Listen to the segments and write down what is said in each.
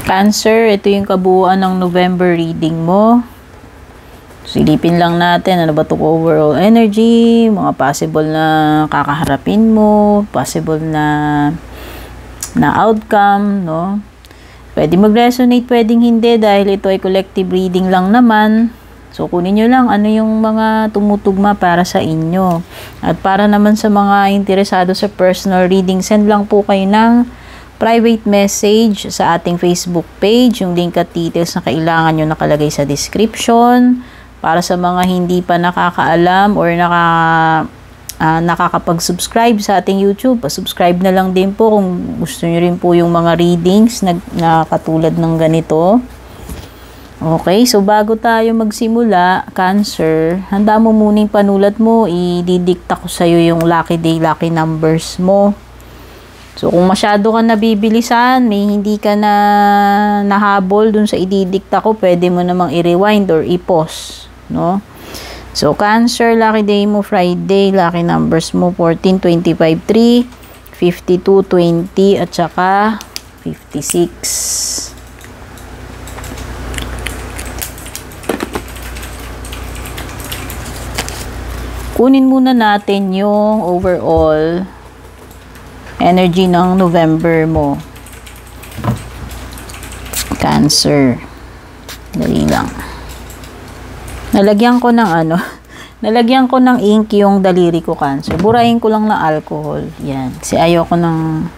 Cancer, ito yung kabuuan ng November reading mo. Silipin lang natin, ano ba ito overall energy, mga possible na kakaharapin mo, possible na outcome, no? Pwede mag-resonate, pwedeng hindi dahil ito ay collective reading lang naman. So, kunin nyo lang ano yung mga tumutugma para sa inyo. At para naman sa mga interesado sa personal reading, send lang po kayo ng private message sa ating Facebook page. Yung link at details na kailangan nyo nakalagay sa description. Para sa mga hindi pa nakakaalam or nakakapag-subscribe sa ating YouTube, subscribe na lang din po kung gusto nyo rin po yung mga readings na katulad ng ganito. Okay, so bago tayo magsimula, Cancer, handa mo muna yung panulat mo, ididikta ko sa'yo yung lucky day, lucky numbers mo. So, kung masyado ka nabibilisan, may hindi ka na nahabol dun sa ididikta ko, pwede mo namang i-rewind or i-pause, no? So, Cancer, lucky day mo, Friday, lucky numbers mo, 14, 25, 3, 52, 20, at saka 56. Kunin muna natin yung overall energy ng November mo. Cancer. Dali lang. Nalagyan ko ng ink yung daliri ko, Cancer. Burahin ko lang ng alcohol. Yan. Kasi ayoko ng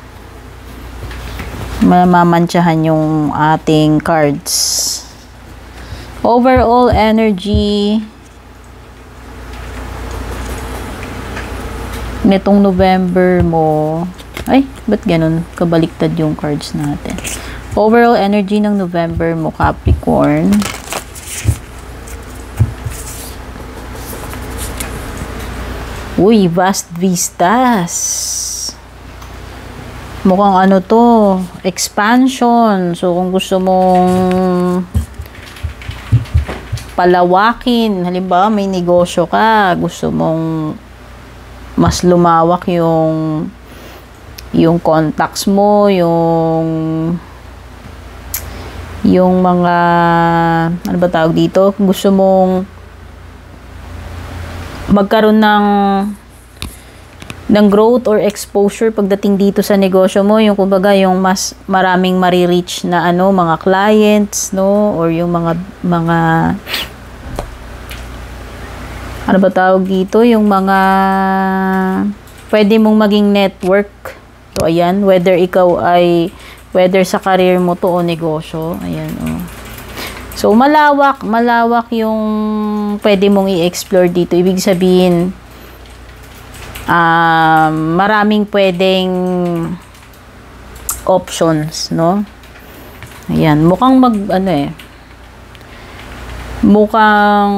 mamamantsahan yung ating cards. Overall energy nitong November mo. Ay, ba't ganun? Kabaliktad yung cards natin. Overall energy ng November mo, Capricorn. Uy, vast vistas. Mukhang ano to, expansion. So, kung gusto mong palawakin, halimbawa may negosyo ka, gusto mong mas lumawak yung contacts mo, yung mga, ano ba tawag dito? Kung gusto mong magkaroon ng growth or exposure pagdating dito sa negosyo mo, yung kumbaga yung mas maraming marireach na mga clients, no? Or yung mga ano ba tawag dito? Yung mga pwede mong maging network. So, ayan. Whether sa career mo to o negosyo. Ayan, oh. So, malawak yung pwede mong i-explore dito. Ibig sabihin, maraming pwedeng options, no? Ayan. Mukhang mukhang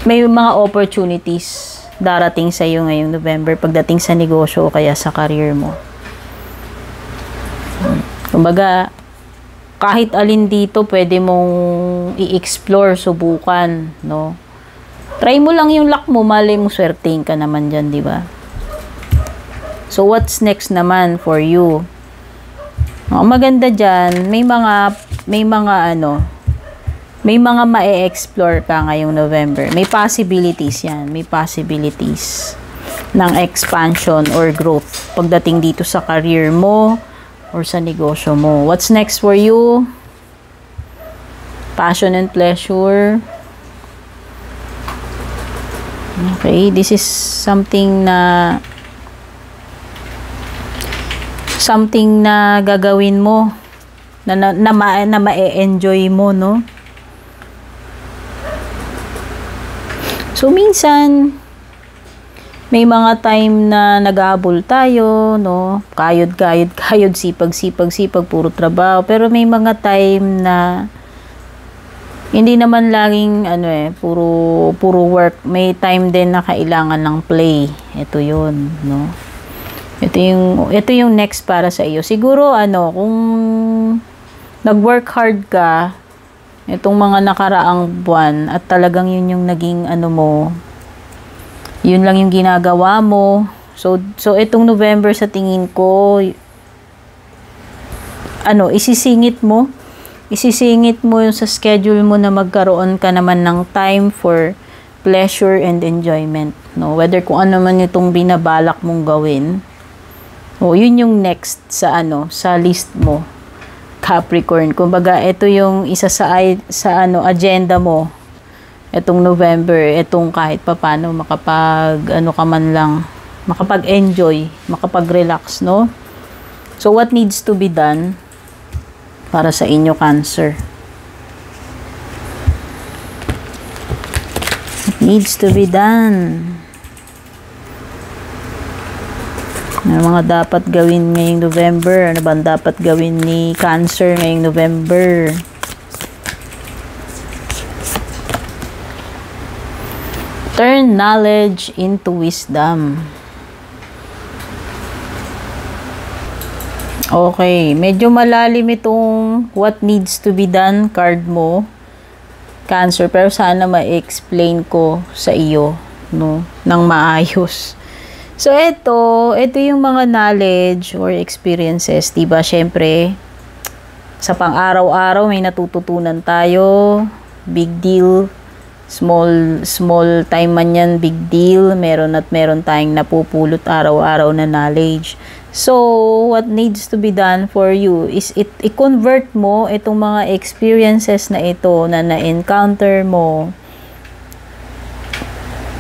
may mga opportunities darating sa iyo ngayong November pagdating sa negosyo o kaya sa career mo. Kumbaga, kahit alin dito pwede mong i-explore, subukan, no? Try mo lang yung luck mo, malay mo swertein ka naman dyan, di ba? So, what's next naman for you? Ang maganda dyan, may mga ma-explore ka ngayong November. May possibilities yan. May possibilities ng expansion or growth pagdating dito sa career mo or sa negosyo mo. What's next for you? Passion and pleasure. Okay, this is something na gagawin mo na ma-enjoy mo, no? So, minsan, may mga time na nag-aabol tayo, no? Kayod, sipag, puro trabaho. Pero may mga time na hindi naman laging, puro work. May time din na kailangan ng play. Ito yun, no? Ito yung next para sa iyo. Siguro, kung nag-work hard ka, itong mga nakaraang buwan at talagang yun yung naging yun lang yung ginagawa mo. So itong November sa tingin ko isisingit mo yung sa schedule mo na magkaroon ka naman ng time for pleasure and enjoyment, no? Whether kung ano man itong binabalak mong gawin, yun yung next sa sa list mo, Capricorn. Kumbaga, ito yung isa sa agenda mo etong November, etong kahit papaano makapag-enjoy, makapag-relax, no? So, what needs to be done para sa inyo, Cancer? It needs to be done. Ano mga dapat gawin ngayong November? Ano ba dapat gawin ni Cancer ngayong November? Turn knowledge into wisdom. Okay, medyo malalim itong what needs to be done card mo, Cancer, pero sana ma-explain ko sa iyo, no, ng maayos. So, ito yung mga knowledge or experiences, diba? Syempre, sa pang-araw-araw may natututunan tayo, big deal, small time man yan, big deal, meron tayong napupulot araw-araw na knowledge. So, what needs to be done for you is i-convert mo itong mga experiences na ito na na-encounter mo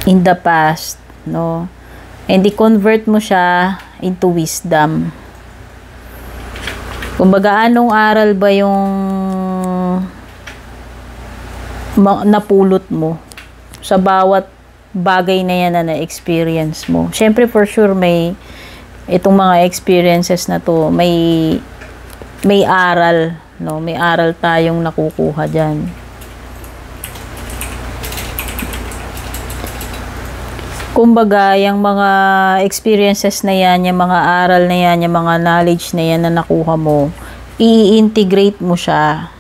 in the past, no? And i-convert mo siya into wisdom. Kumbaga, anong aral ba yung napulot mo sa bawat bagay na yan na na-experience mo? Siyempre, for sure, itong mga experiences na to, may aral, no? May aral tayong nakukuha dyan. Kumbaga, yung mga experiences na yan, yung mga aral na yan, yung mga knowledge na yan na nakuha mo, i-integrate mo siya.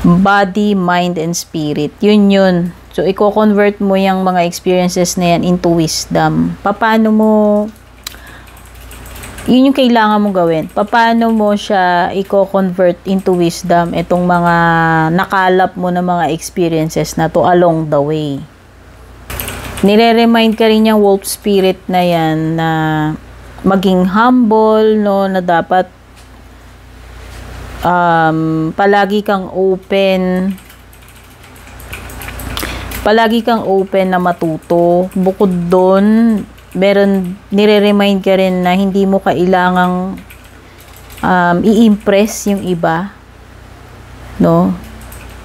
Body, mind, and spirit. Yun. So, i-convert mo yung mga experiences na yan into wisdom. Paano mo, yun yung kailangan mong gawin. Paano mo siya i-convert into wisdom itong mga nakalap mo na mga experiences na to along the way. Nire-remind ka rin yung wolf spirit na yan na maging humble, no, na dapat palagi kang open na matuto. Bukod doon, nire-remind ka rin na hindi mo kailangang i-impress yung iba, no?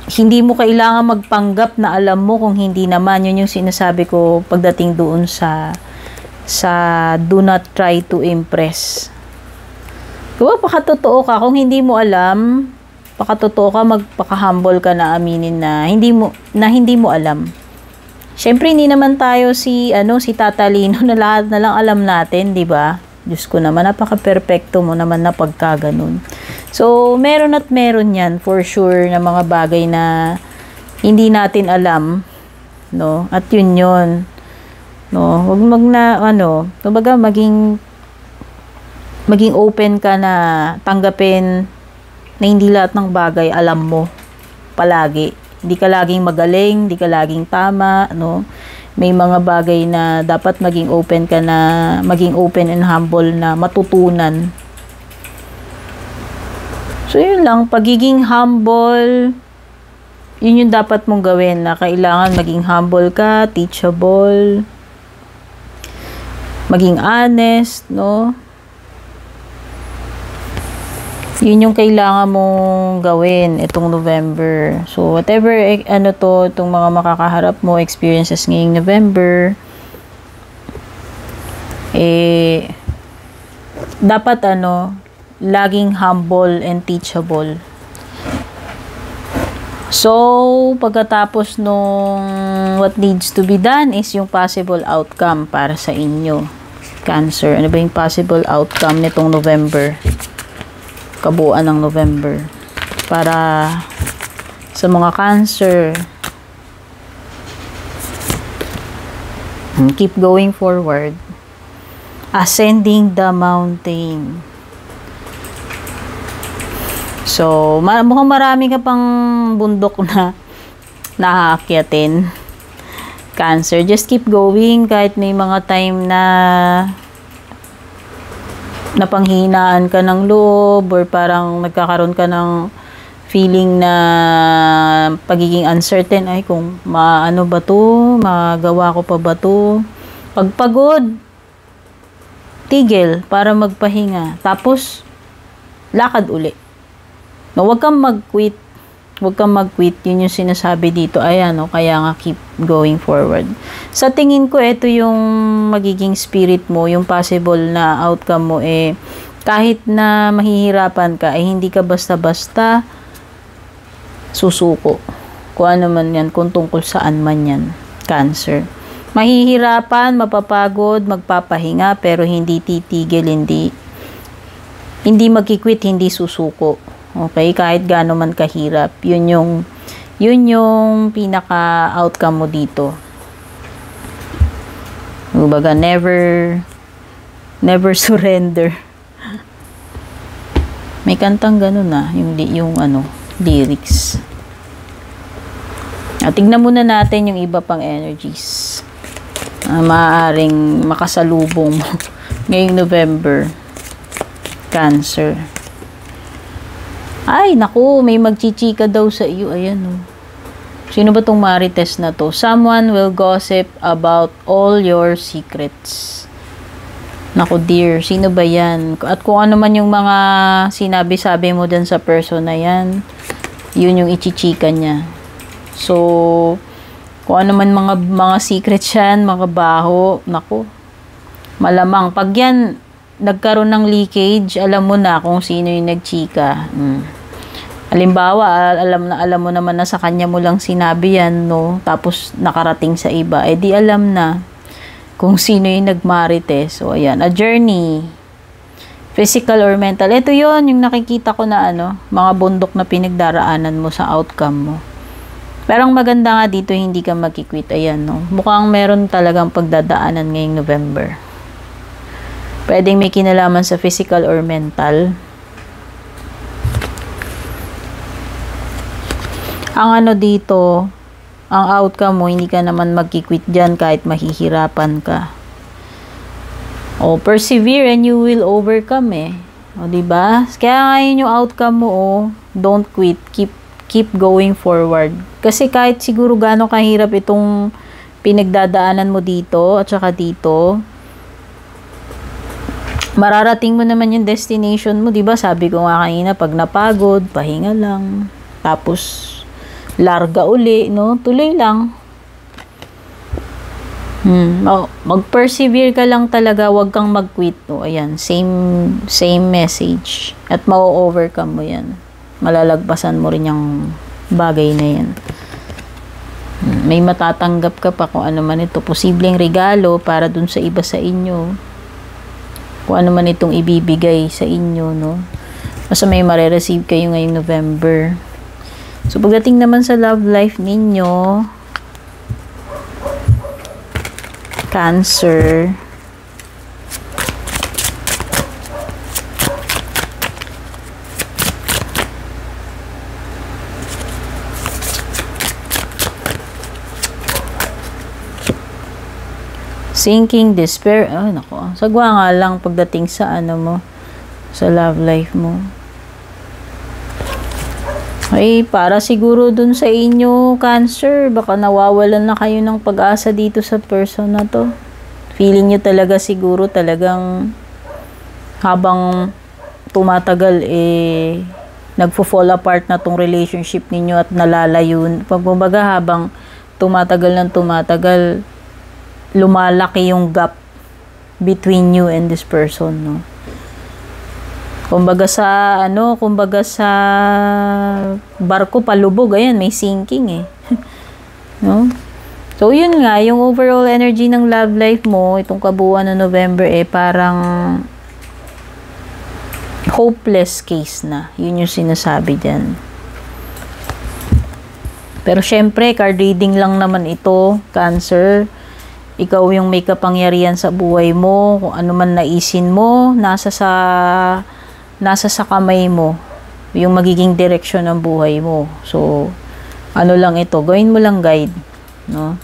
Hindi mo kailangan magpanggap na alam mo kung hindi naman. Yun yung sinasabi ko pagdating doon sa do not try to impress. Kung pakatotoo ka, kung hindi mo alam, pakatotoo ka, magpaka-humble ka na aminin na hindi mo alam. Siyempre, hindi naman tayo si Tatalino na lahat na lang alam natin, di ba? Diyos ko naman, napaka-perfecto mo naman na pagkaganon. So, meron at meron yan, for sure, na mga bagay na hindi natin alam, no? At yun, no? Huwag kumbaga, maging open ka na tanggapin na hindi lahat ng bagay alam mo palagi. Hindi ka laging magaling, hindi ka laging tama, no? May mga bagay na dapat maging open ka na, maging open and humble na matutunan. So, yun lang. Pagiging humble, yun yung dapat mong gawin, na kailangan maging humble ka, teachable, maging honest, no? Yun yung kailangan mong gawin itong November. So, whatever, itong mga makakaharap mo, experiences ngayong November, dapat, laging humble and teachable. So, pagkatapos nung what needs to be done is yung possible outcome para sa inyo, Cancer. Ano ba yung possible outcome nitong November? Kabuuan ng November para sa mga Cancer. Keep going forward, ascending the mountain. So, mukhang marami ka pang bundok na naaakyatin. Cancer, just keep going kahit may mga time na napanghinaan ka ng loob or parang nagkakaroon ka ng feeling na pagiging uncertain, ay kung maano ba to, magawa ko pa ba to. Pagpagod, tigil para magpahinga. Tapos, lakad uli. No, huwag kang mag-quit. Huwag kang mag-quit. Yun yung sinasabi dito. Ayan, no? Kaya nga keep going forward. Sa tingin ko, ito yung magiging spirit mo, yung possible na outcome mo, kahit na mahihirapan ka, hindi ka basta-basta susuko. Kung ano man yan, kung tungkol saan man yan. Cancer. Mahihirapan, mapapagod, magpapahinga, pero hindi titigil, hindi magkikwit, hindi susuko. Okay? Kahit gaano man kahirap. Yun yung pinaka-outcome mo dito. Kumbaga, never surrender. May kantang ganun yung lyrics. Tignan muna natin yung iba pang energies. Maaaring makasalubong mo ngayong November. Cancer. Ay, naku, may magchichika daw sa iyo. Ayan, Sino ba tong marites na to? Someone will gossip about all your secrets. Naku, dear, sino ba yan? At kung ano man yung mga sinabi-sabi mo dun sa person na yan, yun yung ichichika niya. So, kung ano man mga secrets yan, mga baho, naku, malamang. Pag yan, nagkaroon ng leakage, alam mo na kung sino yung nagchika. Halimbawa, alam mo naman na sa kanya mo lang sinabi yan, no? Tapos nakarating sa iba, di alam na kung sino yung nagmarites. So, ayan, a journey. Physical or mental. Ito yon yung nakikita ko na mga bundok na pinagdaraanan mo sa outcome mo. Pero ang maganda nga dito, hindi ka magkikwit. Ayan, no? Mukhang meron talagang pagdadaanan ngayong November. Pwedeng may kinalaman sa physical or mental. Ang dito, ang outcome mo, hindi ka naman magkikwit dyan kahit mahihirapan ka. Persevere and you will overcome diba? Kaya ngayon yung outcome mo, don't quit. Keep going forward. Kasi kahit siguro gaano kahirap itong pinagdadaanan mo dito at saka dito, mararating mo naman yung destination mo, diba? Sabi ko nga kanina, pag napagod, pahinga lang. Tapos, larga uli, no? Tuloy lang. Mag-persevere ka lang talaga, wag kang mag-quit, no? Ayan, same message. At ma-overcome mo yan. Malalagpasan mo rin yung bagay na yan. May matatanggap ka pa kung ano man ito. Posibleng regalo para dun sa iba sa inyo. Kung ano man itong ibibigay sa inyo, no? Basta may mare-receive kayo ngayong November. So, pagdating naman sa love life ninyo, Cancer, sinking, despair, nako, sagwa nga lang pagdating sa sa love life mo. Ay, para siguro dun sa inyo, Cancer, baka nawawalan na kayo ng pag-asa dito sa person na to. Feeling nyo talaga siguro talagang habang tumatagal, nagfo-fall apart na tong relationship ninyo at nalalayo. Pagbabaga habang tumatagal ng tumatagal, lumalaki yung gap between you and this person, no? Kumbaga sa barko palubog, ayan, may sinking no? So, yun nga, yung overall energy ng love life mo, itong kabuuan ng November, parang hopeless case na. Yun yung sinasabi dyan. Pero syempre, card reading lang naman ito, Cancer. Ikaw yung may kapangyarihan sa buhay mo, kung ano man naisin mo, nasa sa kamay mo. yung magiging direksyon ng buhay mo. So, ano lang ito, gawin mo lang guide, no?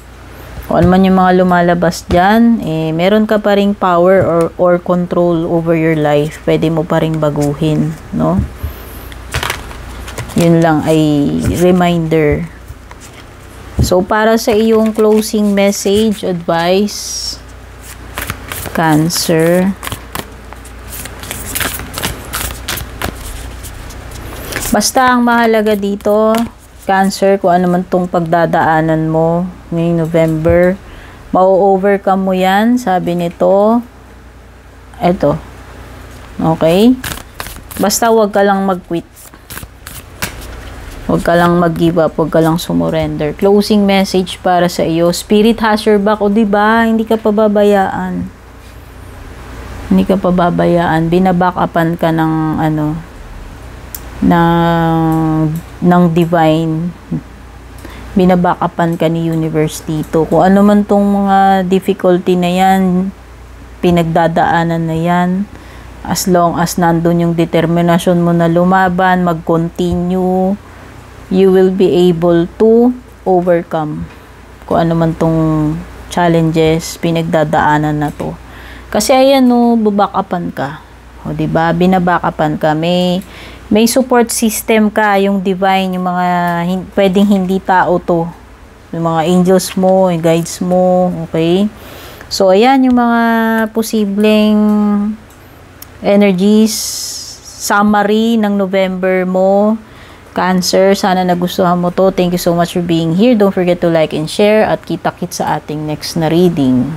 Kung ano man yung mga lumalabas dyan, meron ka pa ring power or control over your life. Pwede mo pa ring baguhin, no? Yun lang ay reminder. So, para sa iyong closing message, advice, Cancer. Basta ang mahalaga dito, Cancer, kung ano man tong pagdadaanan mo ngayong November, mau-overcome mo yan, sabi nito. Eto. Okay? Basta wag ka lang mag-quit. Huwag ka lang mag-give up, huwag ka lang sumurrender. Closing message para sa iyo. Spirit has your back. O diba, hindi ka pababayaan. Hindi ka pababayaan. Binaback-upan ka ng ng divine. Binaback-upan ka ni universe dito. Kung ano man tong mga difficulty na yan, pinagdadaanan na yan, as long as nandun yung determinasyon mo na lumaban, mag-continue, you will be able to overcome kung ano man tong challenges, pinagdadaanan na to. Kasi ayan, no, babakapan ka. O, diba? Binabakapan ka. May support system ka, yung divine, yung mga pwedeng hindi tao to. Yung mga angels mo, yung guides mo, okay? So, ayan, yung mga posibleng energies, summary ng November mo, Cancer. Sana nagustuhan mo to. Thank you so much for being here. Don't forget to like and share at kita-kits sa ating next na reading.